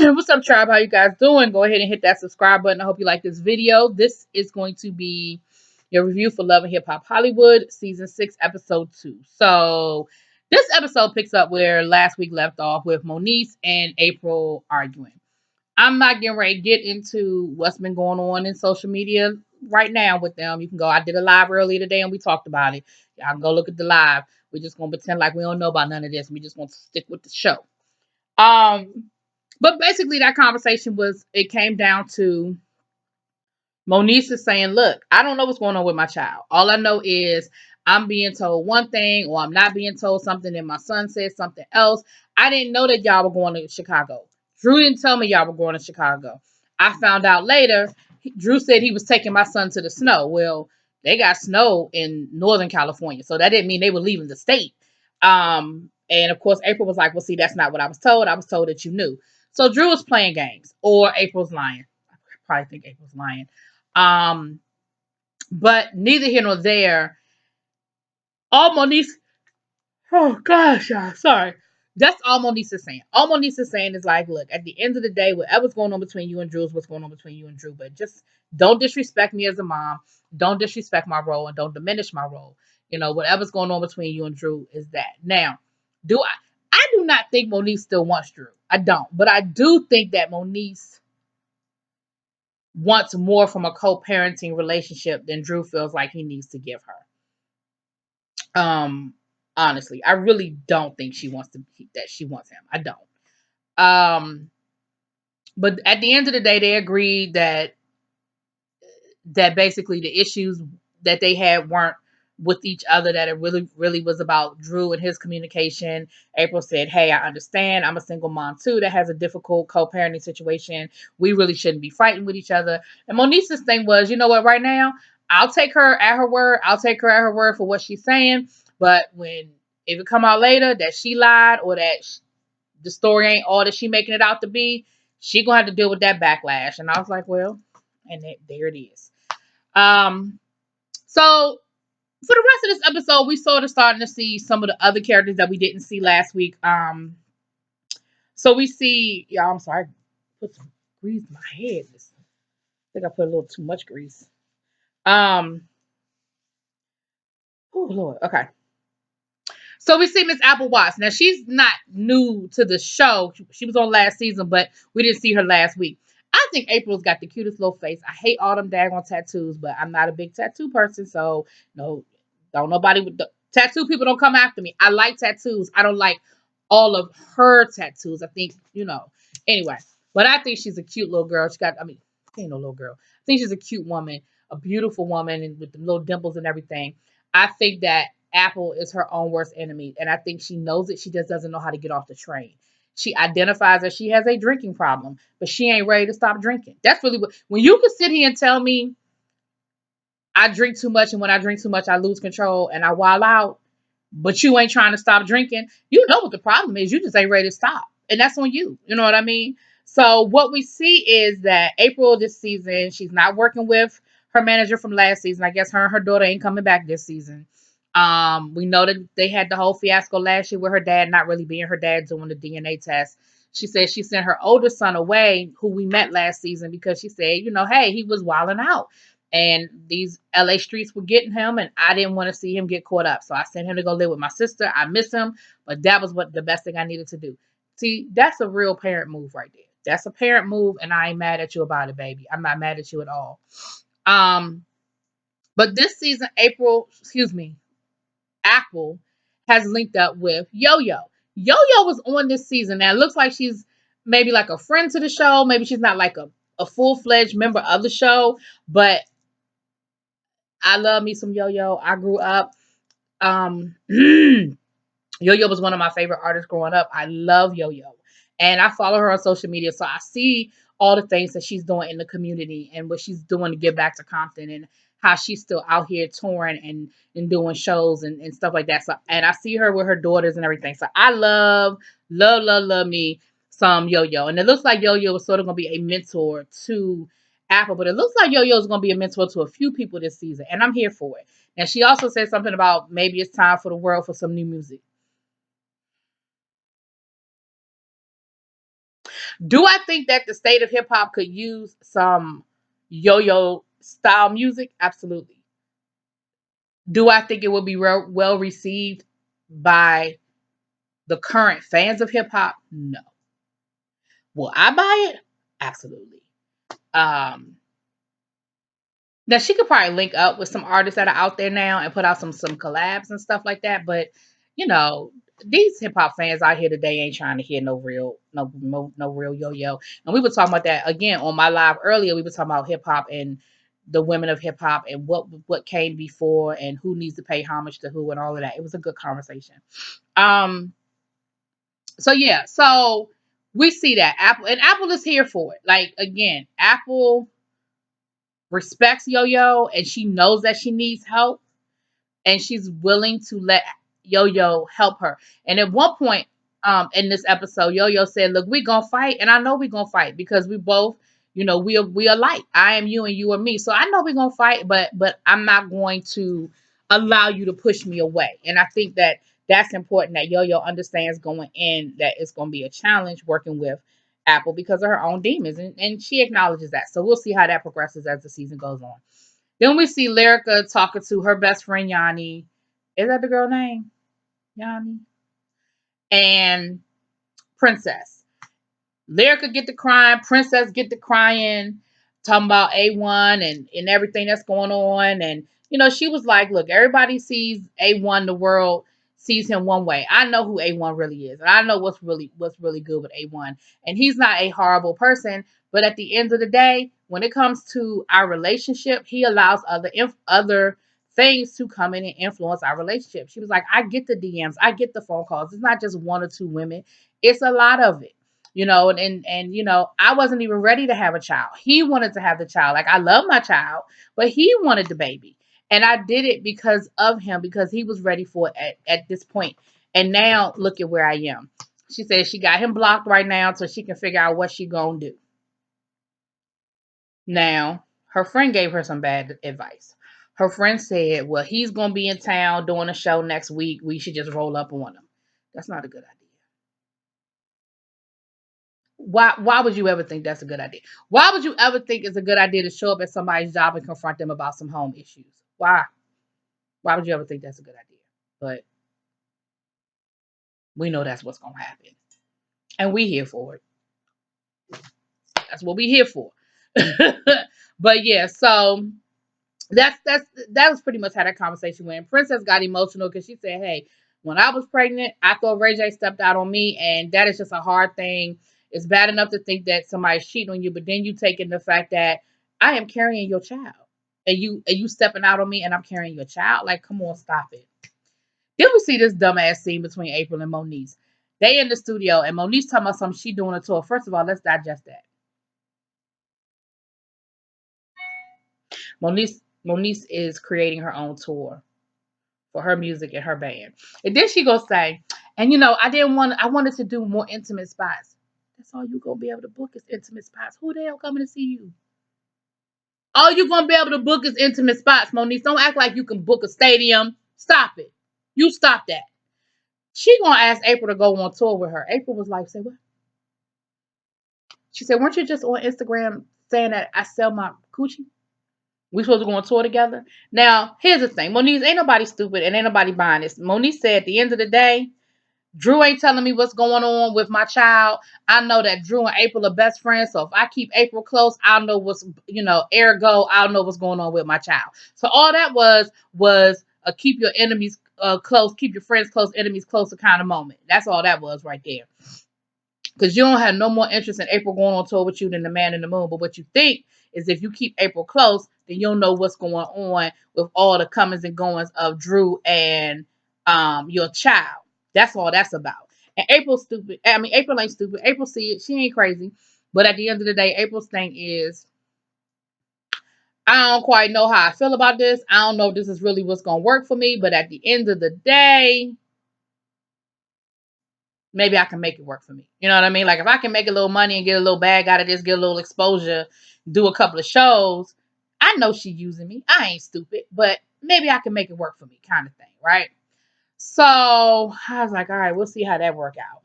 What's up, tribe? How you guys doing? Go ahead and hit that subscribe button. I hope you like this video. This is going to be your review for Love and Hip Hop Hollywood, Season 6, Episode 2. So, this episode picks up where last week left off with Moniece and April arguing. I'm not getting ready to get into what's been going on in social media right now with them. You can go. I did a live earlier today and we talked about it. Y'all can go look at the live. We're just going to pretend like we don't know about none of this. We just want to stick with the show. But basically that conversation it came down to Moniece is saying, look, I don't know what's going on with my child. All I know is I'm being told one thing or I'm not being told something and my son said something else. I didn't know that y'all were going to Chicago. Drew didn't tell me y'all were going to Chicago. I found out later, Drew said he was taking my son to the snow. Well, they got snow in Northern California, so that didn't mean they were leaving the state. And of course, April was like, well, see, that's not what I was told. I was told that you knew. So Drew was playing games or April's lying. I probably think April's lying. But neither here nor there. All Moniece, oh gosh, sorry. That's all Moniece is saying. All Moniece is saying is like, look, at the end of the day, whatever's going on between you and Drew is what's going on between you and Drew. But just don't disrespect me as a mom. Don't disrespect my role and don't diminish my role. You know, whatever's going on between you and Drew is that. Now, I do not think Moniece still wants Drew. I don't. But I do think that Moniece wants more from a co-parenting relationship than Drew feels like he needs to give her. Honestly, I really don't think she wants him. I don't. But at the end of the day, they agreed that basically the issues that they had weren't with each other, that it really was about Drew and his communication. April said, hey, I understand. I'm a single mom too that has a difficult co-parenting situation. We really shouldn't be fighting with each other. And Moniece's thing was, you know what, right now, I'll take her at her word. I'll take her at her word for what she's saying. But if it come out later that she lied or that the story ain't all that she making it out to be, she gonna have to deal with that backlash. And I was like, well, and there it is. So for the rest of this episode, we sort of starting to see some of the other characters that we didn't see last week. So we see, I'm sorry, I put some grease in my head. I think I put a little too much grease. Oh Lord, okay. So we see Miss Apple Watts. Now she's not new to the show. She was on last season, but we didn't see her last week. I think April's got the cutest little face. I hate all them daggone tattoos, but I'm not a big tattoo person, so no, don't nobody with the tattoo people don't come after me. I like tattoos. I don't like all of her tattoos. I think, anyway. But I think she's a cute little girl. She ain't no little girl. I think she's a cute woman, a beautiful woman, and with the little dimples and everything. I think that Apple is her own worst enemy, and I think she knows it. She just doesn't know how to get off the train. She identifies that she has a drinking problem, but she ain't ready to stop drinking. That's really when you can sit here and tell me I drink too much, and when I drink too much, I lose control and I wild out, but you ain't trying to stop drinking. You know what the problem is. You just ain't ready to stop, and that's on you. You know what I mean? So what we see is that April this season, she's not working with her manager from last season. I guess her and her daughter ain't coming back this season. We know that they had the whole fiasco last year with her dad not really being her dad doing the DNA test. She said she sent her older son away, who we met last season, because she said, hey, he was wilding out. And these LA streets were getting him, and I didn't want to see him get caught up. So I sent him to go live with my sister. I miss him, but that was the best thing I needed to do. See, that's a real parent move right there. That's a parent move, and I ain't mad at you about it, baby. I'm not mad at you at all. But this season, Apple has linked up with Yo-Yo. Yo-Yo was on this season. Now, it looks like she's maybe like a friend to the show. Maybe she's not like a full-fledged member of the show. But I love me some Yo-Yo. I grew up. Yo-Yo was one of my favorite artists growing up. I love Yo-Yo. And I follow her on social media. So I see all the things that she's doing in the community and what she's doing to give back to Compton and how she's still out here touring and doing shows and stuff like that. So, and I see her with her daughters and everything. So I love me some Yo-Yo. And it looks like Yo-Yo is sort of going to be a mentor to Apple, but it looks like Yo-Yo is going to be a mentor to a few people this season. And I'm here for it. And she also said something about maybe it's time for the world for some new music. Do I think that the state of hip hop could use some yo-yo style music? Absolutely. Do I think it would be well received by the current fans of hip hop? No. Will I buy it? Absolutely. Um, Now she could probably link up with some artists that are out there now and put out some collabs and stuff like that. But you know, these hip hop fans out here today ain't trying to hear no real yo yo. And we were talking about that again on my live earlier. We were talking about hip hop and the women of hip hop and what came before and who needs to pay homage to who and all of that. It was a good conversation. Um. So yeah. So we see that Apple is here for it. Like again, Apple respects Yo Yo and she knows that she needs help and she's willing to let Yo Yo help her. And at one point in this episode, Yo Yo said, "Look, we gonna fight, and I know we gonna fight because we both, we are alike. I am you and you are me. So I know we gonna fight, but I'm not going to allow you to push me away." And I think that that's important that Yo Yo understands going in that it's gonna be a challenge working with Apple because of her own demons, and she acknowledges that. So we'll see how that progresses as the season goes on. Then we see Lyrica talking to her best friend Yanni. Is that the girl name? Yanni? And Princess. Lyrica get to crying, Princess get to crying, talking about A1 and everything that's going on. And, she was like, look, everybody sees A1, the world sees him one way. I know who A1 really is. And I know what's really good with A1. And he's not a horrible person. But at the end of the day, when it comes to our relationship, he allows other things to come in and influence our relationship. She was like, I get the DMs, I get the phone calls. It's not just one or two women, it's a lot of it. I wasn't even ready to have a child. He wanted to have the child. Like I love my child, but he wanted the baby. And I did it because of him, because he was ready for it at this point. And now look at where I am. She said she got him blocked right now so she can figure out what she gonna do. Now, her friend gave her some bad advice. Her friend said, well, he's gonna be in town doing a show next week. We should just roll up on him. That's not a good idea. Why would you ever think that's a good idea? Why would you ever think it's a good idea to show up at somebody's job and confront them about some home issues? Why would you ever think that's a good idea? But we know that's what's gonna happen. And we here for it. That's what we here for. But yeah, so that was pretty much how that conversation went. Princess got emotional because she said, "Hey, when I was pregnant, I thought Ray J stepped out on me, and that is just a hard thing. It's bad enough to think that somebody's cheating on you, but then you take in the fact that I am carrying your child, and you stepping out on me, and I'm carrying your child. Like, come on, stop it." Then we see this dumbass scene between April and Moniece. They in the studio, and Moniece talking about something she doing a tour. First of all, let's digest that. Moniece is creating her own tour for her music and her band. And then she goes say, and I wanted to do more intimate spots. That's all you gonna be able to book is intimate spots. Who the hell coming to see you? All you gonna be able to book is intimate spots, Monique. Don't act like you can book a stadium. Stop it. You stop that. She gonna ask April to go on tour with her. April was like, say what? She said, weren't you just on Instagram saying that I sell my coochie? We supposed to go on tour together. Now, here's the thing. Monique, ain't nobody stupid and ain't nobody buying this. Monique said at the end of the day, Drew ain't telling me what's going on with my child. I know that Drew and April are best friends. So if I keep April close, I'll know ergo, I'll know what's going on with my child. So all that was a keep your enemies close, keep your friends close, enemies closer kind of moment. That's all that was right there. Because you don't have no more interest in April going on tour with you than the man in the moon. But what you think is if you keep April close, then you'll know what's going on with all the comings and goings of Drew and your child. That's all that's about. And April's stupid. I mean, April ain't stupid. April see it. She ain't crazy. But at the end of the day, April's thing is, I don't quite know how I feel about this. I don't know if this is really what's going to work for me. But at the end of the day, maybe I can make it work for me. You know what I mean? Like if I can make a little money and get a little bag out of this, get a little exposure, do a couple of shows, I know she's using me. I ain't stupid, but maybe I can make it work for me kind of thing, right? So I was like, all right, we'll see how that work out.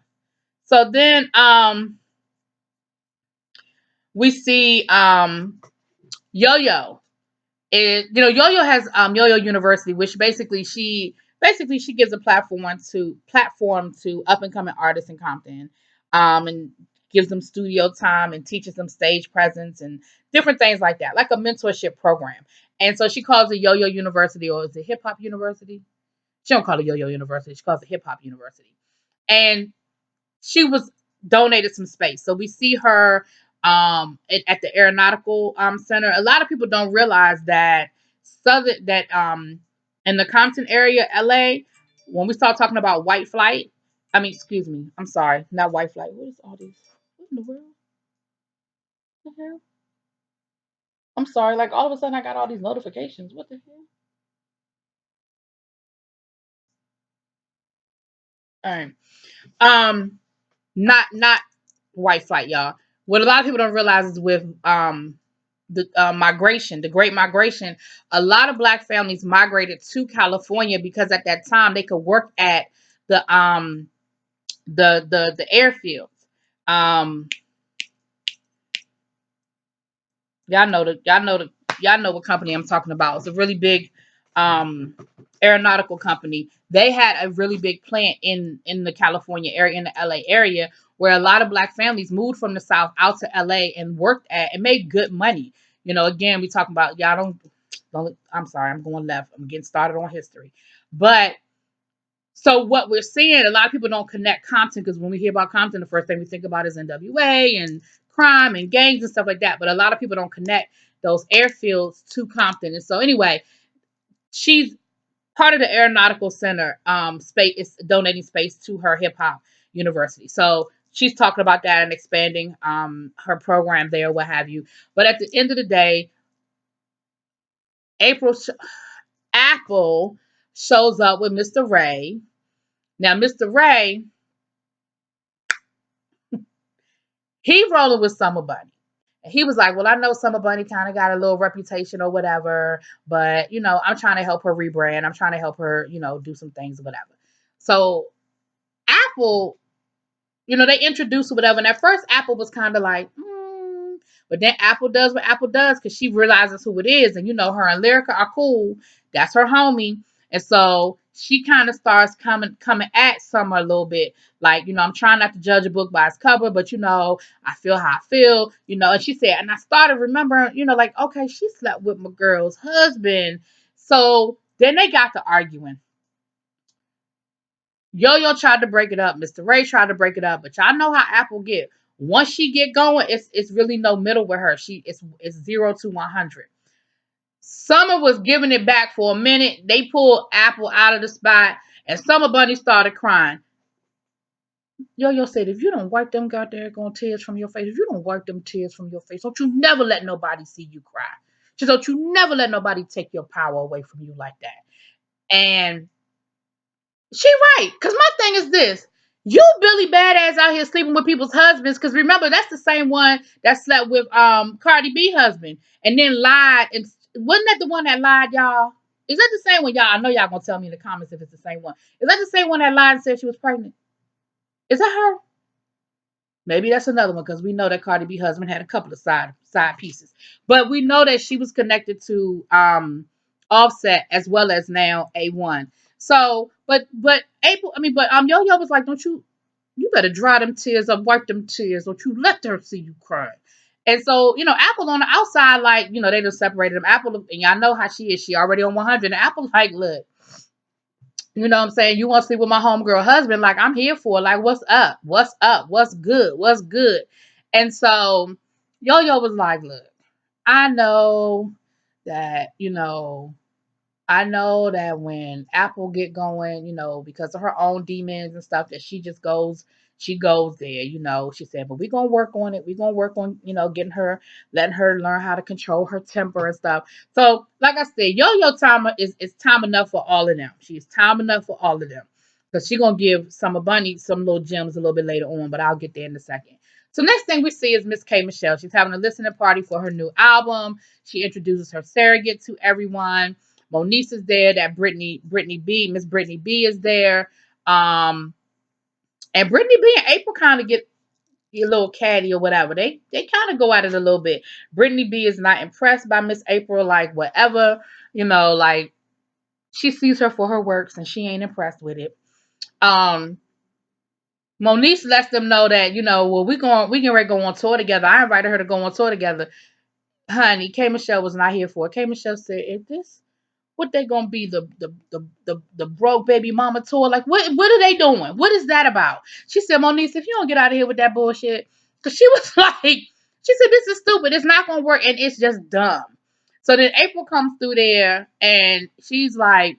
So then we see Yo-Yo. Yo-Yo has Yo-Yo University, which basically she gives a platform to up and coming artists in Compton, and gives them studio time and teaches them stage presence and different things like that, like a mentorship program. And so she calls it Yo-Yo University, or is it Hip Hop University? She don't call it Yo-Yo University. She calls it Hip Hop University. And she was donated some space. So we see her at the aeronautical center. A lot of people don't realize that in the Compton area, LA, when we start talking about white flight, I mean, excuse me, I'm sorry, not white flight. What is all this? What in the world? What the hell? I'm sorry, like all of a sudden I got all these notifications. What the hell? All right. Um, not white flight, y'all. What a lot of people don't realize is with the migration, the Great Migration, a lot of Black families migrated to California because at that time they could work at the airfields. Um, y'all know what company I'm talking about. It's a really big um aeronautical company. They had a really big plant in the California area, in the LA area, where a lot of Black families moved from the South out to LA and worked at and made good money. Again, we talking about y'all don't. I'm sorry, I'm going left. I'm getting started on history, but so what we're seeing, a lot of people don't connect Compton, because when we hear about Compton, the first thing we think about is NWA and crime and gangs and stuff like that. But a lot of people don't connect those airfields to Compton. And so anyway, she's part of the Aeronautical Center space is donating space to her hip hop university. So she's talking about that and expanding her program there, what have you. But at the end of the day, April Apple shows up with Mr. Ray. Now, Mr. Ray, he rolling with Summer Bunny. And he was like, well, I know Summer Bunny kind of got a little reputation or whatever, but, I'm trying to help her rebrand. I'm trying to help her, do some things or whatever. So Apple, they introduced or whatever. And at first, Apple was kind of like, but then Apple does what Apple does because she realizes who it is. And, her and Lyrica are cool. That's her homie. And so she kind of starts coming at Summer a little bit. Like, I'm trying not to judge a book by its cover, but, I feel how I feel, And she said, and I started remembering, like, okay, she slept with my girl's husband. So then they got to arguing. Yo-Yo tried to break it up. Mr. Ray tried to break it up, but y'all know how Apple get. Once she get going, it's really no middle with her. It's 0 to 100. Summer was giving it back for a minute. They pulled Apple out of the spot, and Summer Bunny started crying. Yo-Yo said, if you don't wipe them goddamn tears from your face, if you don't wipe them tears from your face, don't you never let nobody see you cry. Just don't you never let nobody take your power away from you like that. And she right. Because my thing is this. You Billy Badass out here sleeping with people's husbands. Because remember, that's the same one that slept with Cardi B husband. And then lied. And wasn't that the one that lied, y'all? Is that the same one, y'all? I know y'all going to tell me in the comments if it's the same one. Is that the same one that lied and said she was pregnant? Is that her? Maybe that's another one, because we know that Cardi B husband had a couple of side pieces. But we know that she was connected to Offset as well as now A1. So, but April, but Yo-Yo was like, don't you better dry them tears up, wipe them tears, don't you let her see you cry. And so, Apple on the outside, like, they just separated them. Apple, and y'all know how she is. She already on 100. And Apple's like, look, you know what I'm saying? You want to sleep with my homegirl husband? Like, I'm here for it. Like, what's up? What's up? What's good? What's good? And so Yo-Yo was like, look, I know that, I know that when Apple get going, because of her own demons and stuff, that she goes there, She said, but we're gonna work on it. We're gonna work on, letting her learn how to control her temper and stuff. So, like I said, Yo-Yo time is time enough for all of them. She's time enough for all of them. Because she's gonna give Summer Bunny some little gems a little bit later on, but I'll get there in a second. So next thing we see is Miss K Michelle. She's having a listening party for her new album. She introduces her surrogate to everyone. Moniece is there. That Miss Brittany B is there. And Brittany B and April kind of get, your little caddy or whatever. They kind of go at it a little bit. Brittany B is not impressed by Miss April, like whatever, like she sees her for her works and she ain't impressed with it. Moniece lets them know that, well, we can ready to go on tour together. I invited her to go on tour together. Honey, K Michelle was not here for it. K Michelle said, "Is this what they gonna be, the broke baby mama tour? Like what are they doing? What is that about?" She said, "Moniece, if you don't get out of here with that bullshit," because she was like, she said, "This is stupid. It's not gonna work, and it's just dumb." So then April comes through there, and she's like,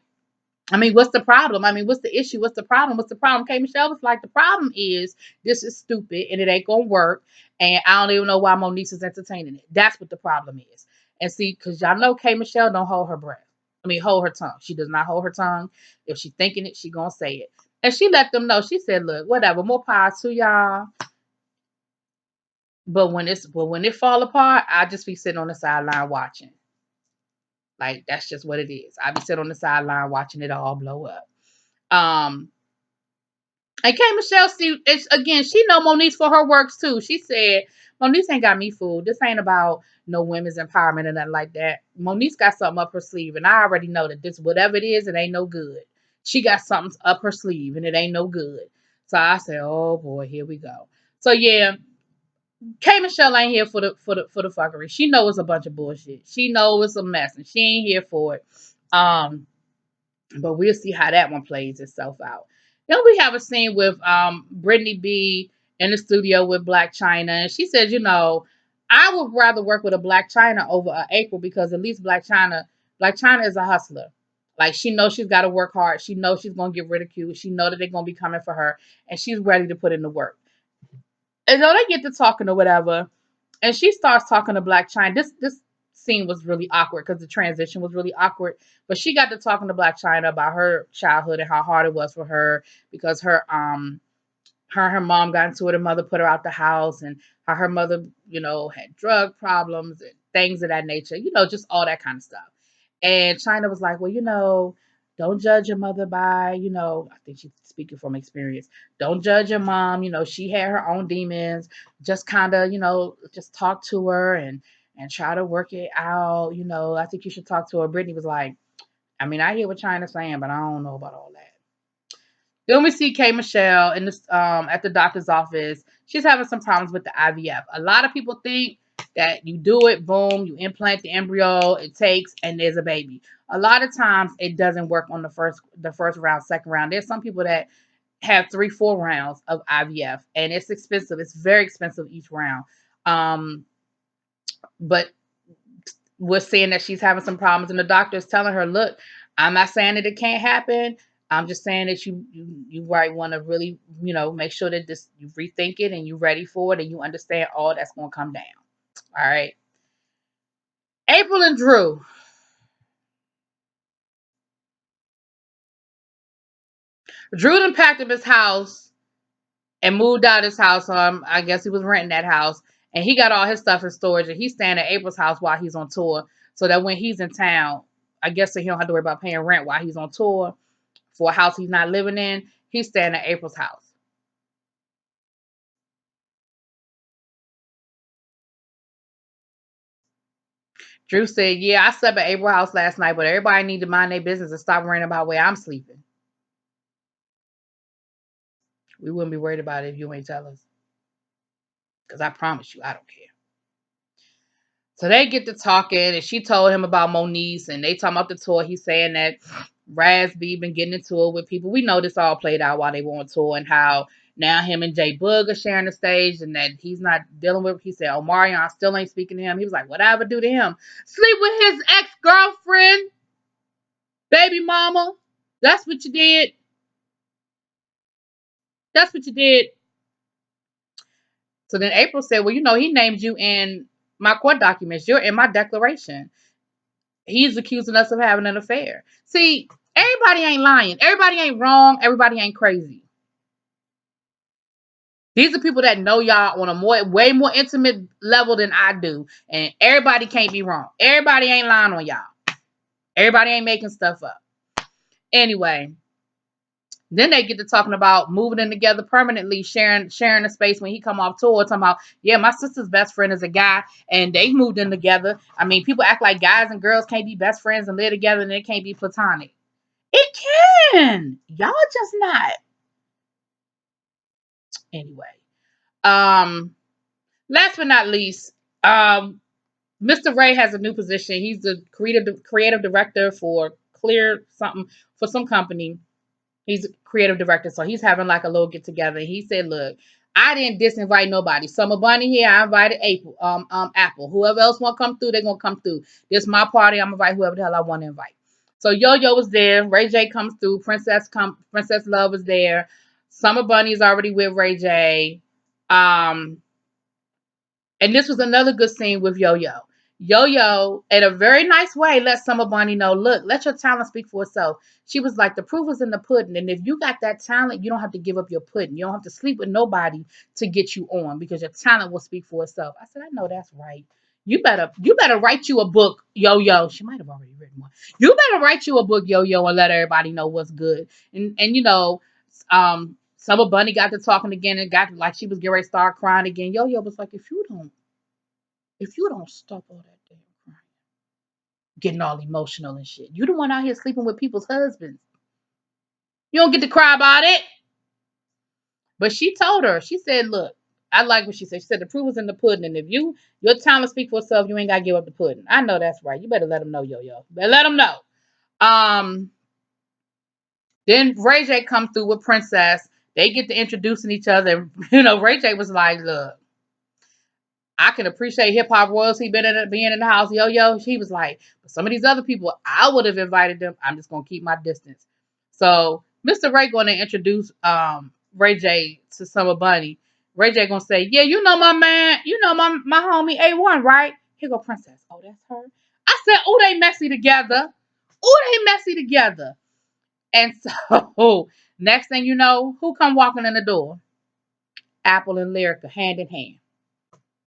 I mean, what's the problem? I mean, what's the issue? What's the problem? What's the problem? K Michelle was like, the problem is this is stupid and it ain't gonna work. And I don't even know why Moniece is entertaining it. That's what the problem is. And see, because y'all know K Michelle don't hold her breath. I mean, hold her tongue. She does not hold her tongue. If she thinking it, she gonna say it. And she let them know. She said, "Look, whatever, more power to y'all. But when it fall apart, I just be sitting on the sideline watching. Like that's just what it is. I be sitting on the sideline watching it all blow up." Um, And K Michelle, see, it's again, she know Moniece for her works too. She said, "Moniece ain't got me fooled. This ain't about no women's empowerment or nothing like that. Moniece got something up her sleeve, and I already know that this, whatever it is, it ain't no good. She got something up her sleeve, and it ain't no good." So I said, "Oh boy, here we go." So yeah, K Michelle ain't here for the fuckery. She know it's a bunch of bullshit. She know it's a mess, and she ain't here for it. Um, but we'll see how that one plays itself out. Then we have a scene with Brittany B in the studio with Black China, and she says, I would rather work with a Black China over a April because at least Black China is a hustler. Like she knows she's got to work hard. She knows she's gonna get ridiculed. She knows that they're gonna be coming for her, and she's ready to put in the work. And though they get to talking or whatever, and she starts talking to Black China. This scene was really awkward because the transition was really awkward. But she got to talking to Black China about her childhood and how hard it was for her because her mom got into it. Her mother put her out the house, and how her mother, had drug problems and things of that nature. Just all that kind of stuff. And China was like, "Well, don't judge your mother by, I think she's speaking from experience. Don't judge your mom. She had her own demons. Just kind of, just talk to her and try to work it out. I think you should talk to her." Brittany was like, "I mean, I hear what China's saying, but I don't know about all that." Then we see K Michelle in this at the doctor's office. She's having some problems with the IVF. A lot of people think that you do it, boom, you implant the embryo, it takes, and there's a baby. A lot of times it doesn't work on the first round, second round. There's some people that have 3, 4 rounds of IVF, and it's expensive. It's very expensive each round. But was saying that she's having some problems, and the doctor is telling her, "Look, I'm not saying that it can't happen. I'm just saying that you might want to really, make sure that this you rethink it and you're ready for it and you understand all that's going to come down." All right. April and Drew. Drew done packed up his house and moved out of his house. I guess he was renting that house, and he got all his stuff in storage, and he's staying at April's house while he's on tour, so that when he's in town, I guess so he don't have to worry about paying rent while he's on tour for a house he's not living in. He's staying at April's house. Drew said, "Yeah, I slept at April's house last night, but everybody need to mind their business and stop worrying about where I'm sleeping. We wouldn't be worried about it if you ain't tell us. Because I promise you, I don't care." So they get to talking, and she told him about Moniece, and they talking about the tour. He's saying that Rasby been getting into it with people. We know this all played out while they were on tour, and how now him and Jay Boog are sharing the stage, and that he's not dealing with. He said, Omarion still ain't speaking to him. He was like, "Whatever do to him? Sleep with his ex-girlfriend, baby mama. That's what you did. That's what you did." So then April said, "Well, he named you in my court documents. You're in my declaration. He's accusing us of having an affair." See, everybody ain't lying. Everybody ain't wrong. Everybody ain't crazy. These are people that know y'all on a way more intimate level than I do. And everybody can't be wrong. Everybody ain't lying on y'all. Everybody ain't making stuff up. Anyway, Then they get to talking about moving in together permanently, sharing a space when he come off tour, talking about, yeah, my sister's best friend is a guy and they moved in together. I mean, people act like guys and girls can't be best friends and live together and it can't be platonic. It can. Y'all just not. Anyway. Um, last but not least, Mr. Ray has a new position. He's the creative director for Clear something for some company. He's a creative director, so he's having like a little get together. He said, "Look, I didn't disinvite nobody. Summer Bunny here. I invited April, Apple. Whoever else want to come through, they're gonna come through. This my party. I'm invite whoever the hell I want to invite." So Yo Yo was there. Ray J comes through. Princess Love is there. Summer Bunny is already with Ray J. Um, and this was another good scene with Yo Yo. Yo Yo, in a very nice way, let Summer Bunny know, look, let your talent speak for itself. She was like, the proof is in the pudding. And if you got that talent, you don't have to give up your pudding. You don't have to sleep with nobody to get you on because your talent will speak for itself. I said, I know that's right. You better write you a book, Yo Yo. She might have already written one. You better write you a book, Yo Yo, and let everybody know what's good. And Summer Bunny got to talking again and got like she was getting ready to start crying again. Yo Yo was like, if you don't stop all that damn crying, getting all emotional and shit, you the one out here sleeping with people's husbands. You don't get to cry about it. But she told her, she said, look, I like what she said. She said the proof is in the pudding, and if your talent speak for itself, you ain't gotta give up the pudding. I know that's right. You better let them know, Yo Yo. Better let them know. Um, then Ray J come through with Princess. They get to introducing each other. Ray J was like, look, I can appreciate hip hop royalty being in the house. Yo Yo, he was like, but some of these other people, I would have invited them. I'm just gonna keep my distance. So Mr. Ray gonna introduce Ray J to Summer Bunny. Ray J gonna say, yeah, you know my man, you know my homie A1, right? Here go Princess. Oh, that's her. I said, oh, they messy together. Oh, they messy together. And so next thing you know, who come walking in the door? Apple and Lyrica, hand in hand.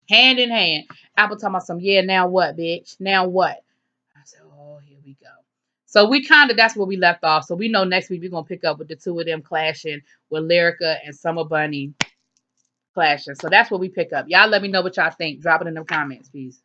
Hand in hand. Apple talking about some, yeah, now what, bitch? Now what? I said, oh, here we go. So we kind of, that's where we left off. So we know next week we're going to pick up with the two of them clashing with Lyrica and Summer Bunny clashing. So that's what we pick up. Y'all let me know what y'all think. Drop it in the comments, please.